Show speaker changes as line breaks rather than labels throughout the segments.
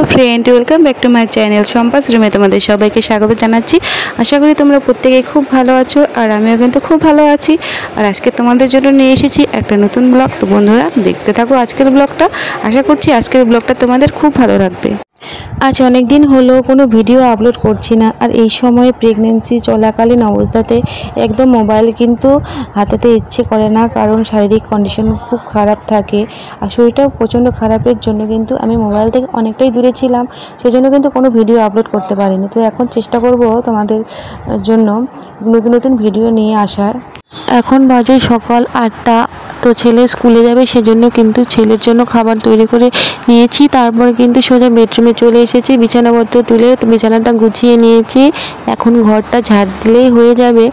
Friend welcome back to my channel सम्पास रूमे तुम्हारे सबाइके स्वागत जानाच्छि। आशा करी तोमरा प्रत्येके खूब भालो आछो और आमिओ किन्तु खूब भालो आछि। और आजके तोमादेर जोन्नो निये एसेछि एकटा नतुन ब्लग। तो बंधुरा देखते थाको आजकेर ब्लगटा। आशा करछि आजकेर ब्लगटा तोमादेर खूब भालो लागबे। आज अनेक दिन हलो कोनो भिडियो आपलोड करछि ना। और এই সময় প্রেগন্যান্সি চলাকালীন অবস্থাতে একদম মোবাইল কিন্তু হাতেতে ইচ্ছে করে না, কারণ শারীরিক কন্ডিশন খুব খারাপ থাকে আর শরীরটাও প্রচণ্ড খারাপের জন্য কিন্তু আমি মোবাইল থেকে অনেকটাই দূরে ছিলাম, সেজন্য কিন্তু কোনো ভিডিও আপলোড করতে পারিনি। তো এখন চেষ্টা করব তোমাদের জন্য নতুন নতুন ভিডিও নিয়ে আসার। এখন বাজে সকাল 8টা। তো ছেলে স্কুলে যাবে, সেজন্য কিন্তু ছেলের জন্য খাবার তৈরি করে নিয়েছি। তারপর কিন্তু সোজা বেডরুমে চলে এসেছি, বিছানাপত্র তুলে তো বিছানাটা গুছিয়ে নিয়েছি। এখন ঘরটা ঝাড় দিলেই হয়ে যাবে।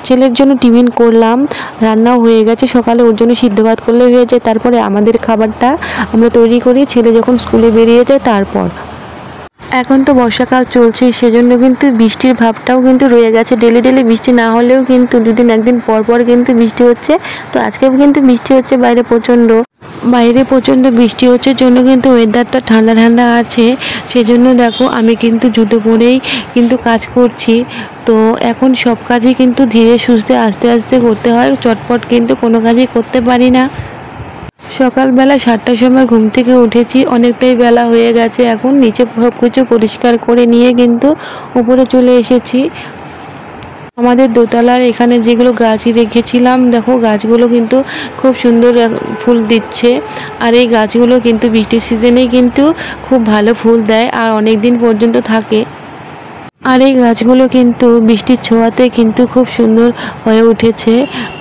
ছেলের জন্য টিফিন করলাম, রান্নাও হয়ে গেছে। সকালে ওর জন্য সিদ্ধ ভাত করলে হয়ে যায়, তারপরে আমাদের খাবারটা আমরা তৈরি করি ছেলে যখন স্কুলে বেরিয়ে যায় তারপর। এখন তো বর্ষাকাল চলছে, সেজন্য কিন্তু বৃষ্টির ভাবটাও কিন্তু রয়ে গেছে। ডেলি ডেলি বৃষ্টি না হলেও কিন্তু দুদিন একদিন পর পর কিন্তু বৃষ্টি হচ্ছে। তো আজকেও কিন্তু বৃষ্টি হচ্ছে, বাইরে প্রচণ্ড বৃষ্টি হচ্ছে জন্য কিন্তু ওয়েদারটা ঠান্ডা ঠান্ডা আছে। সেজন্য দেখো আমি কিন্তু জুতো পরেই কিন্তু কাজ করছি। তো এখন সব কাজই কিন্তু ধীরে সুস্থে আস্তে আস্তে করতে হয়, চটপট কিন্তু কোনো কাজই করতে পারি না। সকালবেলা 7টার সময় ঘুম থেকে উঠেছি, অনেকটাই বেলা হয়ে গেছে। এখন নিচে সব কিছু পরিষ্কার করে নিয়ে কিন্তু উপরে চলে এসেছি। আমাদের দোতলার এখানে যেগুলো গাছ রেখেছিলাম, দেখো গাছগুলো কিন্তু খুব সুন্দর ফুল দিচ্ছে। আর এই গাছগুলো কিন্তু বৃষ্টির সিজনেই কিন্তু খুব ভালো ফুল দেয় আর অনেক দিন পর্যন্ত থাকে। আর এই গাছগুলো কিন্তু বৃষ্টির ছোঁয়াতে কিন্তু খুব সুন্দর হয়ে উঠেছে।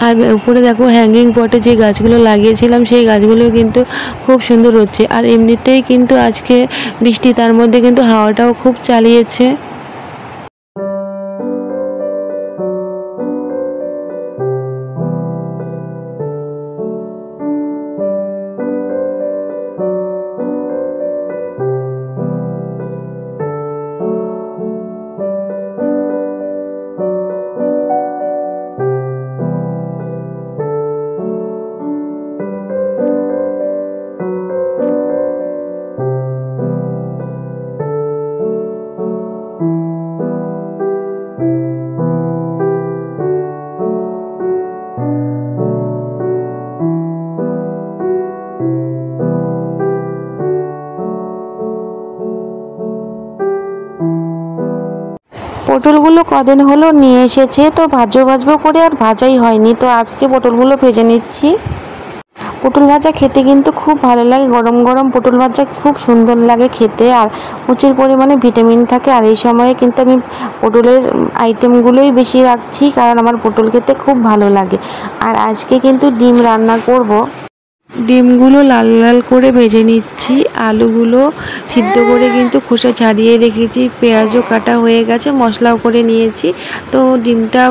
আর উপরে দেখো হ্যাঙ্গিং পটে যে গাছগুলো লাগিয়েছিলাম সেই গাছগুলো কিন্তু খুব সুন্দর হচ্ছে। আর এমনিতেই কিন্তু আজকে বৃষ্টি, তার মধ্যে কিন্তু হাওয়াটাও খুব চালিয়েছে। পটলগুলো কদিন হলো নিয়ে এসেছে, তো ভাজবো করে আর ভাজাই হয়নি। তো আজকে পটলগুলো ভেজে নিচ্ছি। পটল ভাজা খেতে কিন্তু খুব ভালো লাগে, গরম গরম পটল ভাজা খুব সুন্দর লাগে খেতে। আর প্রচুর পরিমাণে ভিটামিন থাকে। আর এই সময়ে কিন্তু আমি পটলের আইটেমগুলোই বেশি রাখছি, কারণ আমার পটল খেতে খুব ভালো লাগে। আর আজকে কিন্তু ডিম রান্না করব। ডিমগুলো লাল লাল করে ভেজে নিচ্ছি, আলুগুলো সিদ্ধ করে কিন্তু খোসা ছাড়িয়ে রেখেছি, পেঁয়াজও কাটা হয়ে গেছে, মশলাও করে নিয়েছি। তো ডিমটা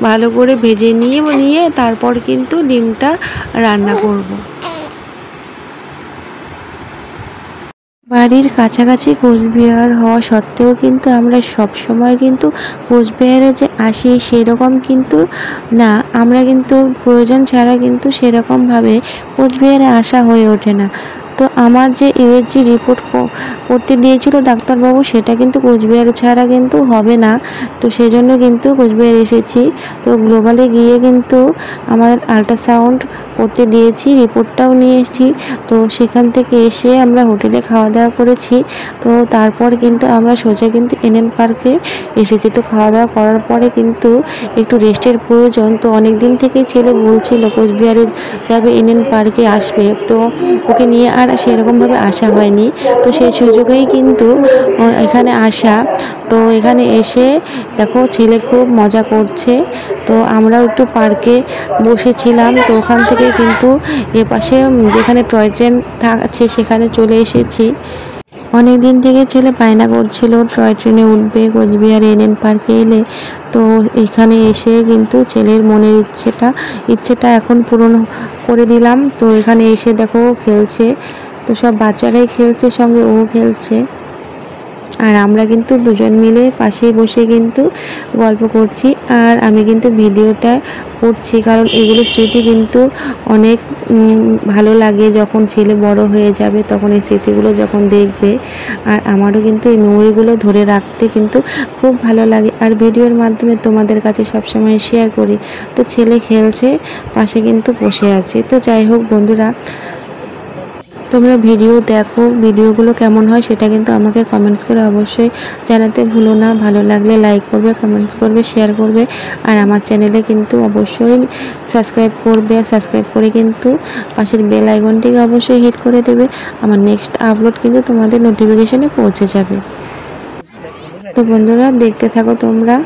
ভালো করে ভেজে নিয়ে তারপর কিন্তু ডিমটা রান্না করব। বাড়ির কাছাকাছি কোচবিহার হওয়া সত্ত্বেও কিন্তু আমরা সব সময় কিন্তু কোচবিহারে যে আসি সেরকম কিন্তু না, আমরা কিন্তু প্রয়োজন ছাড়া কিন্তু সেরকমভাবে কোচবিহারে আসা হয়ে ওঠে না। তো আমার যে ইউএসজি রিপোর্ট করতে দিয়েছিল ডাক্তারবাবু, সেটা কিন্তু কোচবিহার ছাড়া কিন্তু হবে না। তো সেজন্য কিন্তু কোচবিহার এসেছি। তো গ্লোবালে গিয়ে কিন্তু আমার আল্ট্রাসাউন্ড করতে দিয়েছি, রিপোর্টটাও নিয়ে এসেছি। তো সেখান থেকে এসে আমরা হোটেলে খাওয়া দাওয়া করেছি। তো তারপর কিন্তু আমরা সোজা কিন্তু এনএন পার্কে এসেছি। তো খাওয়া দাওয়া করার পরে কিন্তু একটু রেস্টের প্রয়োজন। তো অনেক দিন থেকেই ছেলে বলছিল কোচবিহারে যাবে, এনএন পার্কে আসবে। তো ওকে নিয়ে আর সেরকমভাবে আসা হয়নি। তো সেই সুযোগেই কিন্তু এখানে আসা। তো এখানে এসে দেখো ছেলে খুব মজা করছে। তো আমরাও একটু পার্কে বসেছিলাম। তো ওখান থেকে কিন্তু এপাশে যেখানে টয় ট্রেন আছে সেখানে চলে এসেছি। অনেক দিন থেকে ছেলে বায়না করছিল টয় ট্রেনে উঠবে কোচবিহার এনএন পার্কে এলে। তো এখানে এসে কিন্তু ছেলের মনের ইচ্ছেটা এখন পূরণ করে দিলাম। তো এখানে এসে দেখো খেলছে, তো সব বাচ্চারাই খেলছে, সঙ্গে ও খেলছে। আর আমরা কিন্তু দুজন মিলে পাশে বসে কিন্তু গল্প করছি। আর আমি কিন্তু ভিডিওটা করছি কারণ এগুলো স্মৃতি কিন্তু অনেক ভালো লাগে। যখন ছেলে বড় হয়ে যাবে তখন এই স্মৃতিগুলো যখন দেখবে, আর আমারও কিন্তু এই মেমোরিগুলো ধরে রাখতে কিন্তু খুব ভালো লাগে। আর ভিডিওর মাধ্যমে তোমাদের কাছে সবসময় শেয়ার করি। তো ছেলে খেলছে, পাশে কিন্তু বসে আছে। তো যাই হোক বন্ধুরা, তোমরা ভিডিও দেখো, ভিডিওগুলো কেমন হয় সেটা কিন্তু আমাকে কমেন্টস করে অবশ্যই জানাতে ভুলো না। ভালো লাগলে লাইক করবে, কমেন্টস করবে, শেয়ার করবে। আর আমার চ্যানেলে কিন্তু অবশ্যই সাবস্ক্রাইব করবে। সাবস্ক্রাইব করে কিন্তু পাশের বেল আইকনটিকে অবশ্যই হিট করে দেবে। আমার নেক্সট আপলোড কিন্তু তোমাদের নোটিফিকেশনে পৌঁছে যাবে। তো বন্ধুরা দেখতে থাকো তোমরা।